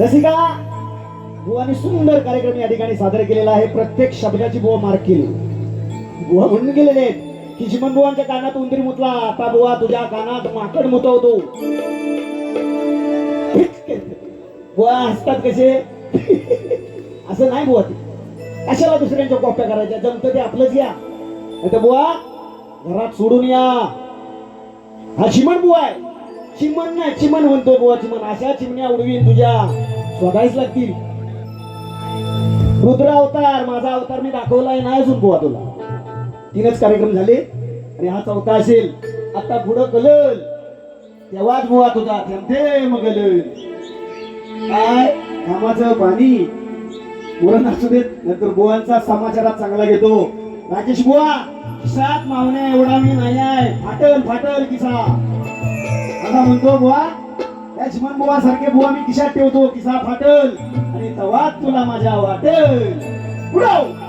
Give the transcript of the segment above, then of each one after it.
रसिका बुवाने सुंदर कार्यक्रम या ठिकाणी सादर केलेला आहे. प्रत्येक शब्दाची बुवा मार्क केली. बुवा म्हणून गेलेले आहेत की चिमण बुवांच्या कानात उंदीर मुतला, आता बुवा तुझ्या कानात माकड मुतवतो. बुवा हसतात कसे असं नाही बुवा, ते कशाला दुसऱ्यांच्या कॉप्या करायच्या, जमतं ते आपलंच या. आता बुवा घरात सोडून या. हा चिमण बुवा आहे, चिमण नाही चिमण म्हणतो बुवा. चिमण अशा चिमण्या उडवीन तुझ्या शोधायच लागतील. रुद्र अवतार माझा अवतार मी दाखवलाय नाही अजून बुवा तुला. 3च कार्यक्रम झाले आणि हा 4था असेल. आता पुढं कळल तेव्हाच बुवा तुझा थेंब गलल. काय कामाचं पाणी पुरण असू देत, नंतर बुवांचा समाचारात चांगला घेतो. राजेश बुवा खिसात मावण्या एवढा मी नाही आहे, फाटल फाटल किसा आता म्हणतो बुवा. त्या चिमण बुवा सारखे बुवा मी खिशात ठेवतो, किसा फाटल आणि तवाच तुला माझ्या वाटल. उडव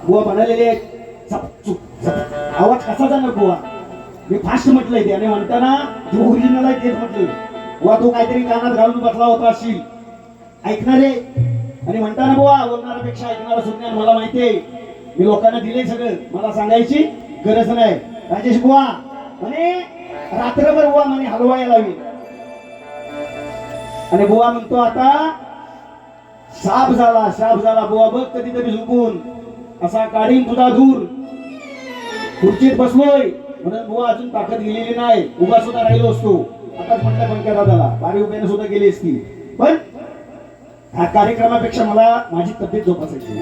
बुवा म्हणालेले आवाज कसा जाणार बुवा. मी फास्ट म्हटलंय ते आणि म्हणताना जो ओरिजिनल आहे तेच म्हटलं. बुवा तो काहीतरी कानात घालून बसला होता असेल ऐकणारे आणि म्हणताना बुवा बोलणाऱ्यापेक्षा ऐकणारा सुज्ञान मला माहितीये. मी लोकांना दिले सगळं, मला सांगायची गरज नाही. राजेश बुवा म्हणे रात्रभर बुवा म्हणे हलवायला लावी आणि बुवा म्हणतो आता साप झाला बुवा बघ कधीतरी झुकून असा काढीन तुझा दूर. खुर्चीत बसलोय म्हणून बुवा अजून ताकद गेलेली नाही, उभा सुद्धा राहिलो असतो. आताच म्हटलं पण करा त्याला बारी उभ्याने सुद्धा गेली असती. पण ह्या कार्यक्रमापेक्षा मला माझी तब्येत जोपासायची.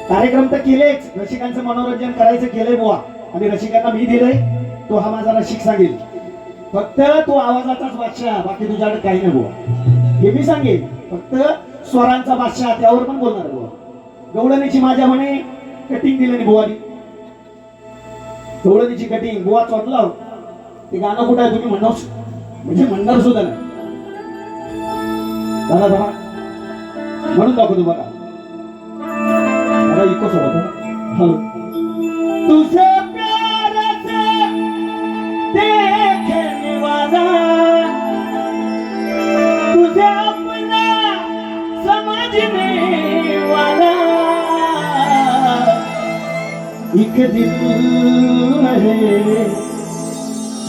कार्यक्रम तर केलेच, रसिकांचं मनोरंजन करायचं केलंय बुवा आणि रसिकांना मी दिलंय. तो हा माझा रसिक सांगेल, फक्त तो आवाजाचाच बादशाह, बाकी तुझ्याकडे काही नाही बुवा हे मी सांगेन. फक्त स्वरांचा बादशाह त्यावर पण बोलणार बुवा. गवळणीची माझ्या म्हणे कटिंग दिलं नाही बुवानी, गवळणीची कटिंग बुवा चोटला. ते गाणं कुठं आहे तुम्ही म्हणणार म्हणजे म्हणणार सुद्धा नाही. दादा म्हणून दाखवतो बघा. इको सोबत हॅलो तुझे प्यार से देखने वाला तुझे अपना समझने वाला एक दिल है.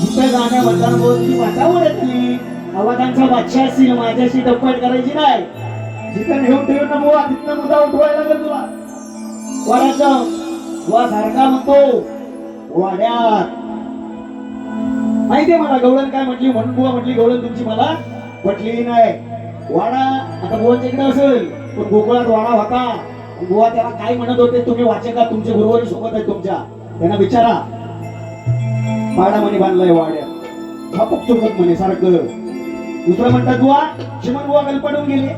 इथं गाण्या म्हणताना बोलती वातावरणातली आवाजांचा बादशाह असतील, माझ्याशी डप्पट करायची नाही. जिथं नेऊन ठेवून ना बुवा तिथं मुद्दा उठवायला लागेल तुला. वाड्याचा बुवा सारखा म्हणतो वाड्यात माहितीये मला गवळण काय म्हटली म्हणून बुवा म्हटली गवळण तुमची मला पटलेली नाही. वाडा आता बुवांच्या इकडे असेल पण गोकुळात वाडा होता. बुवा त्याला काय म्हणत होते तुम्ही वाचका, तुमचे गुरुवारी सोबत आहे तुमच्या, त्यांना विचारा. वाडा म्हणे बांधलाय वाड्यात छापक चुपक म्हणे सारखं. दुसरं म्हणतात बुवा चिमण बुवा गलपडून गेले.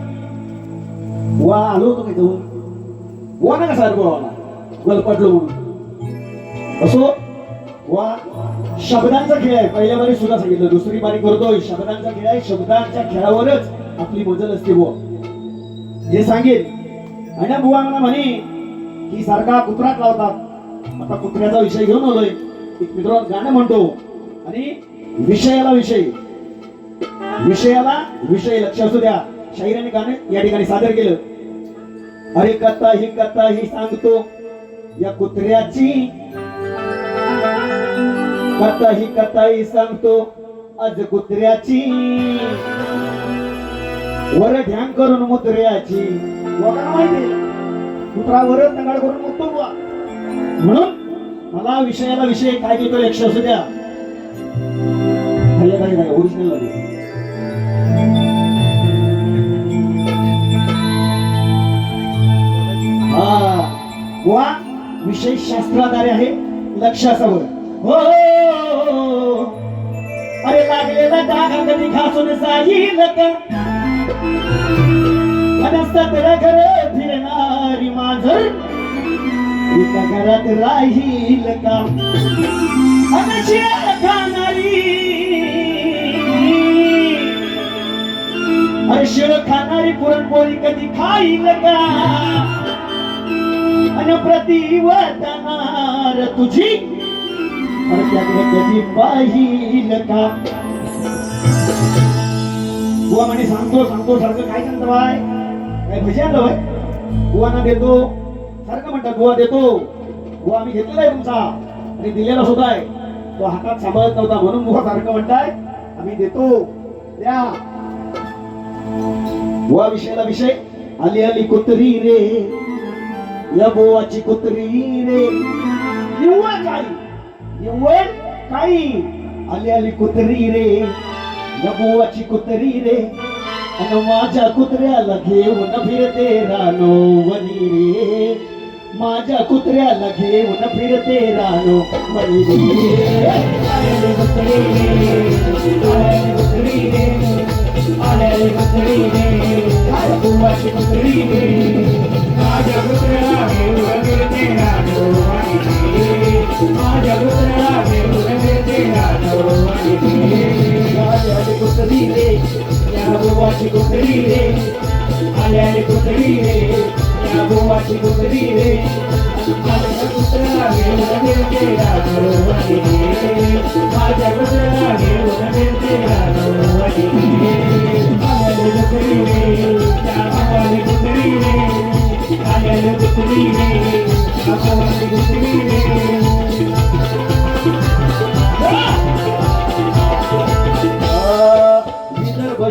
बुवा आलो होतो काही जाऊन बुवा ना कसा बुवाला गलपटलो म्हणून. असो बुवा शब्दांचा खेळ आहे. पहिल्या बारी सुद्धा सांगितलं, दुसरी बारी करतोय. शब्दांचा खेळ आहे, शब्दांच्या खेळावरच आपली मजल असते बुवा जे सांगेल. आणि बुवा मला म्हणे की सारखा कुत्रात लावतात. आता कुत्र्याचा विषय घेऊन आलोय. एक मित्रांनो गाणं म्हणतो आणि विषयाला विषय, विषयाला विषय. लक्ष असू द्या. शाहिराने गाणे या ठिकाणी सादर केलं. अरे कथा ही सांगतो या कुत्र्याची, कथा ही सांगतो आज कुत्र्याची, वर ध्यान करून मुत्र्याची. लोकांना माहिती कुत्रा वर दंगाड करून मुततो बुवा. म्हणून मला विषयाला विषय काय देतो लक्ष असू द्या. ओरिजिनल मध्ये वा विषय शास्त्राधारे आहे. लक्ष असावं. हो अरे लागलेला डागा कधी घासून जाईल का, सतरा घर फिरणारी मांजर एका घरात राहील का, खाणारी अरे शिळ खाणारी पुरणपोळी कधी खाईल का, आणि प्रतिवदनार तुझी त्याकडे कधी पाहिल का. बुवा म्हणे सांगतो सारखं काय सांगतो बाय, काय भजी आणलं बाय, बुवांना देतो सारखं म्हणतात. बुवा देतो, बुवा आम्ही घेतलेला आहे तुमचा आणि दिलेला सुद्धा आहे. तो हातात सांभाळत नव्हता म्हणून बुवा सारखं म्हणताय आम्ही देतो द्या. बुवा विषयाला विषय. आली कुत्री रे या बोवाची कुत्री रे, निव्वळ काही आली कुत्री रे या बोवाची कुत्री रे, आणि माझ्या कुत्र्याला घेऊन फिरते रानो वनी रे, माझ्या कुत्र्याला घेऊन फिरते रानो वनी रे. आली कुत्री रे या बोवाची कुत्री रे, माझ्या कुत्र्याला घेऊन फिरते रानो वनी रे, माझ्या कुत्र्याला घेऊन फिरते रानो वनी रे. आली कुत्री रे या बोवाची कुत्री रे, आली कुत्री रे या बोवाची कुत्री रे, माझ्या कुत्र्याला घेऊन फिरते रानो वनी रे, माझ्या कुत्र्याला घेऊन फिरते रानो वनी रे. आली कुत्री रे आली कुत्री रे, आली कुत्री रे या बोवाची कुत्री रे.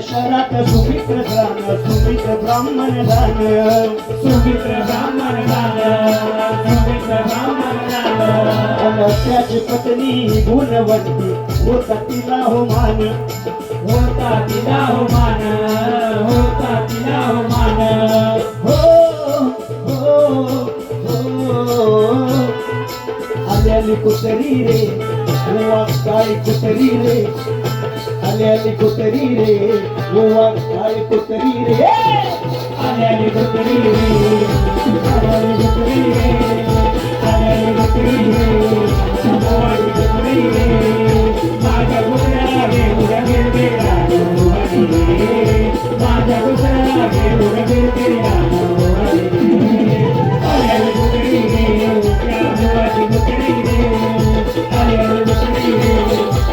शहरात सुमित्र दान, सुमित्र ब्राह्मण दान, सुमित्र ब्राह्मण दान, सुमित्र ब्राह्मण दान. त्याची पत्नी गुणवंती होता तिला हो मान, होता तिला हो मान, होता तिला हो मान. आली कुत्री रे काय कुत्री रे, आली कुत्री रे काय कुत्री रे, आली कुत्री रे, आली कुत्री रे, आली कुत्री रे, आली कुत्री रे. माझ्या कुत्र्याला घेऊन फिरते रानो वनी रे, माझ्या कुत्र्याला घेऊन फिरते रानो वनी रे. आली कुत्री रे या बोवाची कुत्री रे, आली कुत्री रे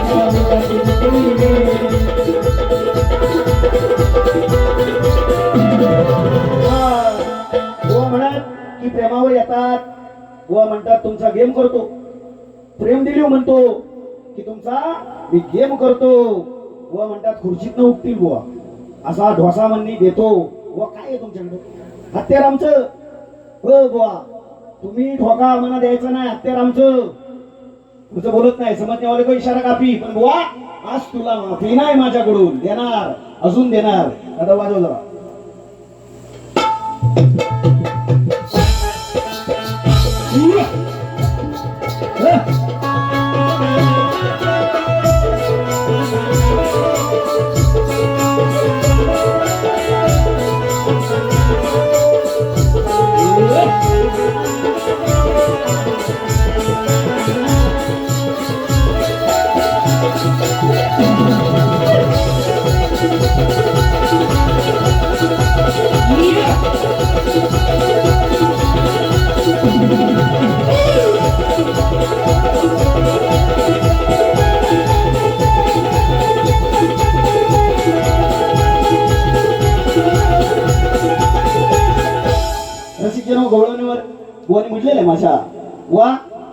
या बोवाची कुत्री रे. की प्रेमावर येतात. बुवा म्हणतात तुमचा गेम करतो, प्रेम दिली म्हणतो की तुमचा मी गेम करतो. बुवा म्हणतात खुर्चीत न उठतील बुवा, असा ढोसा म्हणणी देतो. बुवा काय आहे तुमच्याकडे, हत्यार आमचं. हो बुवा तुम्ही ठोका आम्हाला द्यायचा नाही, हत्यार आमचं. तुमचं बोलत नाही, समजण्यावाले को इशारा कापी. पण बुवा आज तुला माफी नाही माझ्याकडून, देणार अजून देणार. आता वाजव जरा.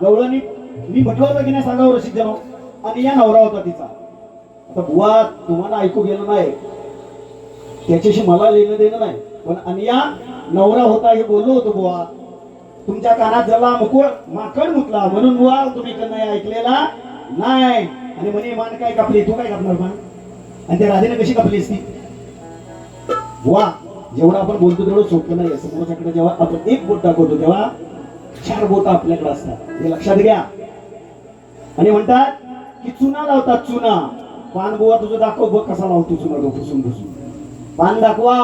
गवळणी मी म्हटलं होतं की नाही सांगावं रसिक जनो, आणि या नवरा होता तिचा. आता बुवा तुम्हाला ऐकू गेलं नाही, त्याच्याशी मला लेणं देणं नाही, पण अनिया नवरा होता हे बोललो होतो बुवा. तुमच्या कानात झाला मुकुळ माकड मुतला म्हणून बुवा तुम्ही नाही ऐकलेला नाही. आणि म्हणे मान काय कापली, तू काय कापणार मान? आणि त्या राधेने कशी कापलीस ती? बुवा जेवढं आपण बोलतो तेवढं सोपं नाही. समोरच्याकडे जेव्हा आपण एक बोट दाखवतो तेव्हा 4 बोट आपल्याकडे असतात, हे लक्षात घ्या. आणि म्हणतात की चुना लावतात, चुना. पान बुवा तुझं दाखव बघ कसा लावतो चुना, फुसून फुसून पान दाखवा,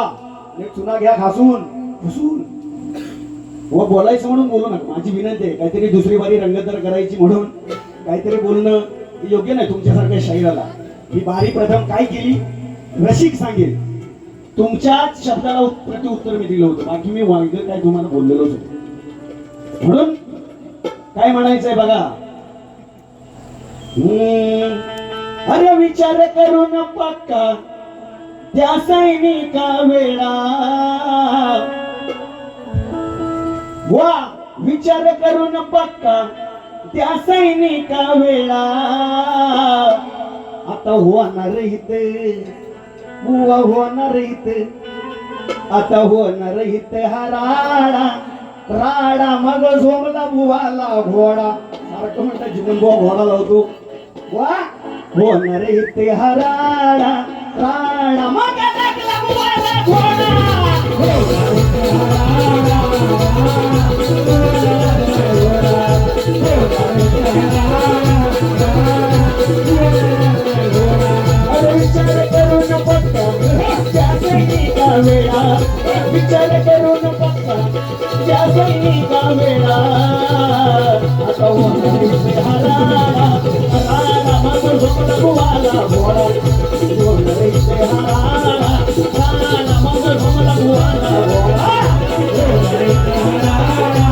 चुना घ्या घासून फुसून. व बोलायचं म्हणून बोलू नका, माझी विनंती आहे. काहीतरी दुसरी बारी रंगतदार करायची म्हणून काहीतरी बोलणं योग्य नाही तुमच्यासारख्या शाहिराला. ही बारी प्रथम काय केली रसिक सांगेल, तुमच्याच शब्दाला प्रत्युत्तर मी दिलं होतं, बाकी मी वांग काय तुम्हाला बोललेलोच होतो. म्हणून काय म्हणायचंय बघा, अरे विचार करून पक्का त्या सैनिका वेळा, वा विचार करून पक्का त्या सैनिका वेळा. आता होणार इथे बुवा, होणार इथे आता होणार इथे हा राडा राडा. मग झोमला बुवाला घोडा, सारखं म्हणतात जीवन बुवा घोडा लावतो. वा होणार इथे हा राडा राडा, मग लागला बुवाला घोडा. विचार करून पक्का त्या सैनिका वेळा, विचार करून पक्का त्या सैनिका वेळा. आता होणार इथे हा राडा राडा, मग झोपला बुवाला घोडा. होणार इथे हा राडा राडा, मग झोपला बुवाला घोडा. होणार इथे हा राडा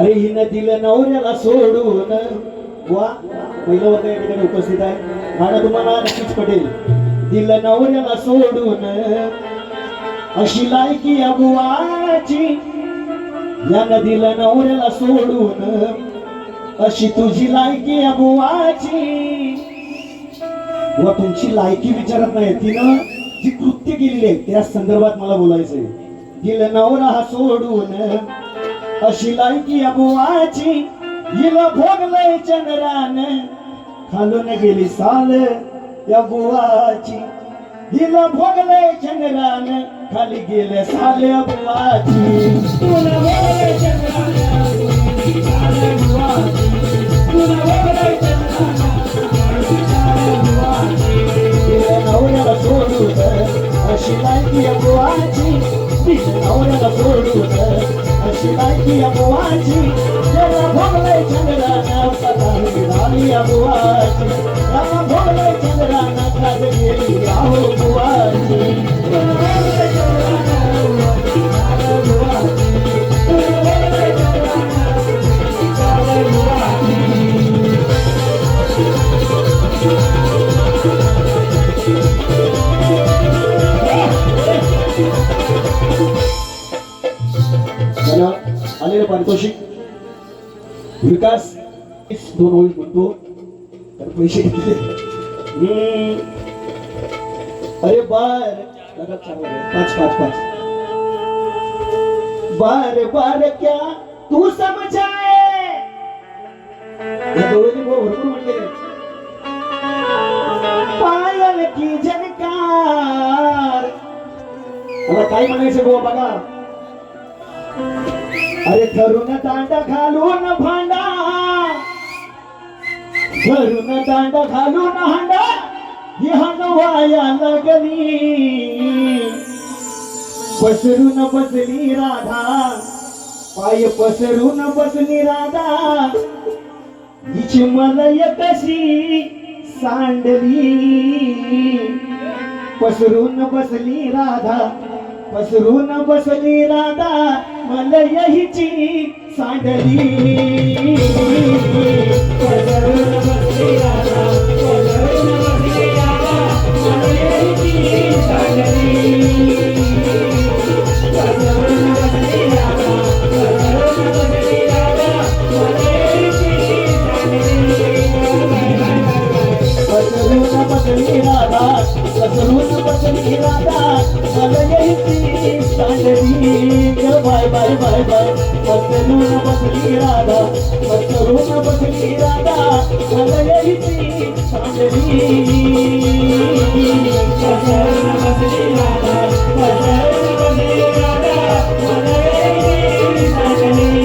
अरे हिनं दिलं नवऱ्याला सोडून. वा पहिलं वर्ग या ठिकाणी उपस्थित आहे, गाणं तुम्हाला नक्कीच पटेल. दिलं नवऱ्याला सोडून अशी लायकी अबुवाची, यानं दिलं नवऱ्याला सोडून अशी तुझी लायकी अबुवाची. व तुमची लायकी विचारत नाही, तिनं जी कृत्य केलेली आहे त्या संदर्भात मला बोलायचंय. दिलं नवरा हा सोडून अशी लायकी अबुवाची, हिला भोगलंय चंद्रान खालून गेली साल या बुवाची. हिला भोगलंय चंद्रान खाली गेले साल या बुवाची. तुला भोगलंय चंद्रान साल बुवाची, तुला भोगलंय चंद्रान साल बुवाची. दिलं नवऱ्याला सोडून अशी लायकी अबुवाची, दिलं नवऱ्याला सोडून अशी लायकी अबुवाची. याला भोगलंय चंद्रान पताही झाली अबुवाची, याला भोगलंय चंद्रान खाली गेली आहो बुवाची. आलेलं पारितोषिक विकास 2 होईल म्हणतो, तर पैसे घेतले. अरे बार दादा 4 वाले 5 5 5 बार बार क्या तू समझाए या दोन्ही गो भरपूर म्हणले पायल की झनकार मला काय म्हणायचं गो बघा अरे धरून दांडा घालून भांडा धरून दांडा घालून हांडा ह्या वाया लागली पसरून बसली राधा पाय पसरून बसली राधा हिची मलय कशी सांडली पसरून बसली राधा पसरून बसली राधा मलय हिची सांडली पसरून बसली राधा पसरून बसली राधा मलय हिची सांडली पसरून बसली राधा पसरून बसली राधा मलय हिची सांडली पसरून बसली राधा पसरून बसली राधा मलय हिची सांडली बाय बाय बाय बाय पसरून बसली राधा पसरून बसली राधा मलय हिची सांडली पसरून बसली राधा पसरून बसली राधा मलय हिची सांडली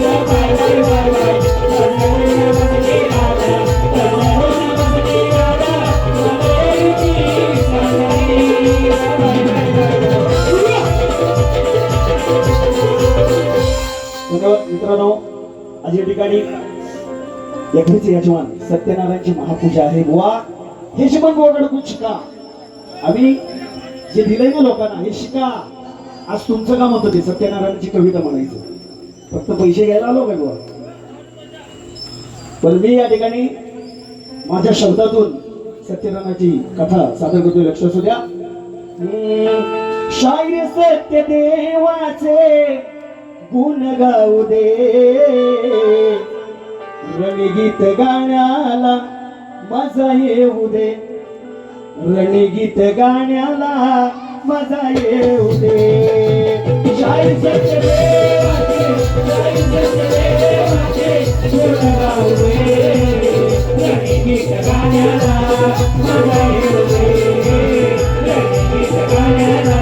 बाय बाय बाय बाय पसरून बसली राधा पसरून बसली राधा मलय हिची सांडली मित्रांनो आज या ठिकाणी यज्ञाचे यजमान सत्यनारायणची महापूजा आहे बुवा हे शिकून बुवाकडून शिका आम्ही जे दिलंय ना लोकांना हे शिका आज तुमचं काम होतं ते सत्यनारायणची कविता म्हणायचं फक्त पैसे घ्यायला आलो काय बुवा पण मी या ठिकाणी माझ्या शब्दातून सत्यनारायणाची कथा सादर करतोय लक्ष असू द्या शाहीर सत्य देवाचे गुण गाऊ दे रणगीत गाण्याला मजा येऊ दे रणगीत गाण्याला मजा येऊ दे शाहीर सत्य देवाचे गुण गाऊ दे रणगीत गाण्याला मजा येऊ दे रणगीत गाण्याला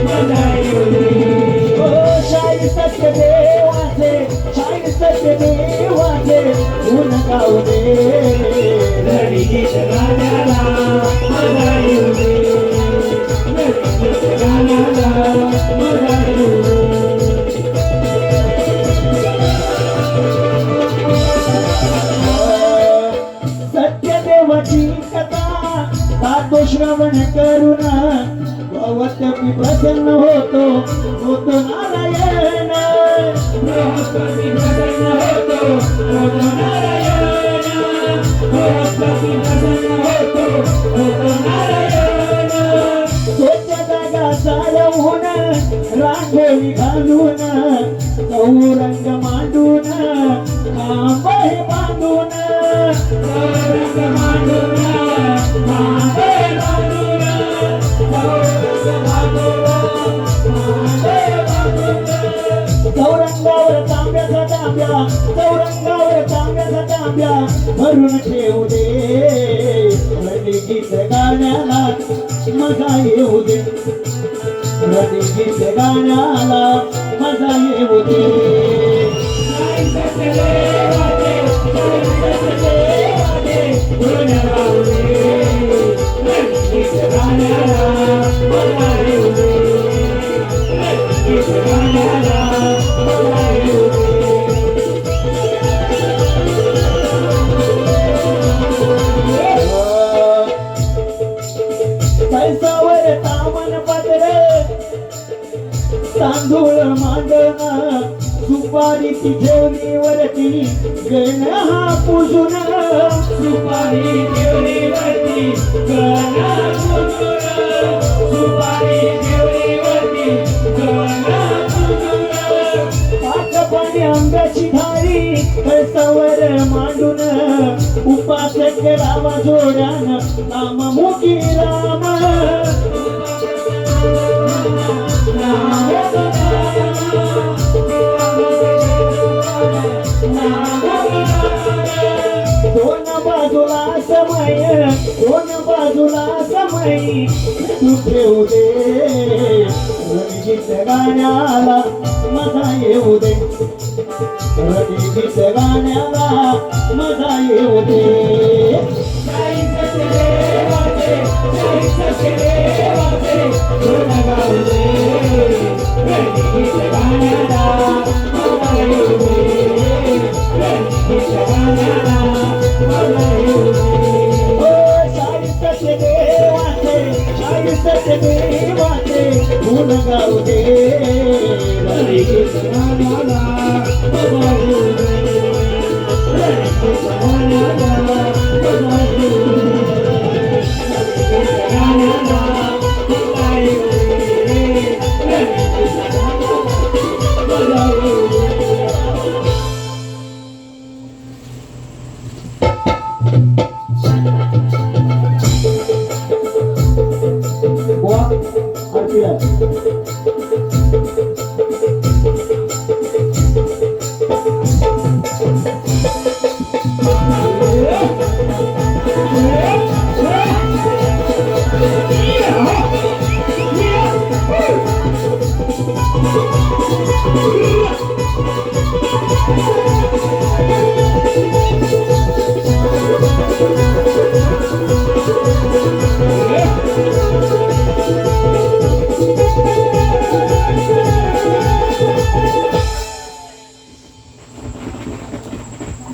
मजा येऊ दे शाहीर सत्य देवाचे गुण गाऊ दे रणगीत गाण्याला मजा येऊ दे रणगीत गाण्याला मजा येऊ दे सत्यदेवाची कथा तातो श्रवण करून भगवत प्रसन्न होतो नारायण बृहस्पती प्रसन्न होतो नारायण बृहस्पती प्रसन्न होतो नारायण स्वच्छ जागा सारवून रांगोळी घालून चौरंग मांडून खांब हे बांधून चौरंग मांडून खांब हे बांधून चौरंगावर तांब्याचा तांब्या भरून ठेवू दे रणगीत गाण्याला मजा येऊ दे रणगीत गाण्याला मजा येऊ दे पैसावर तामन पत्र तांदूळ मांडण सुपारी ती ठेवली वरती गण हा पुजून सुपारी ठेवली वरती गण पुजून सुपारी ठेवली वरती गण पुजून पाच पाणी आंब्याची धारी कळसावर मांडून उपासक रामा जोड्यान नाम मुखी राम माई तू ठेवू दे रणगीत गाण्याला मजा येऊ दे रणगीत गाण्याला मजा येऊ दे देवाचे गुण गाऊ दे रणगीत गाण्याला मजा येऊ दे रणगीत गाण्याला मजा येऊ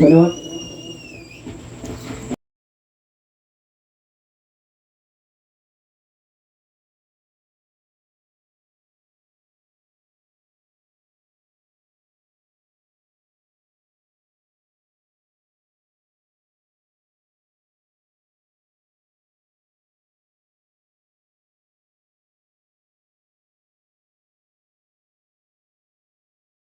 धन्यवाद.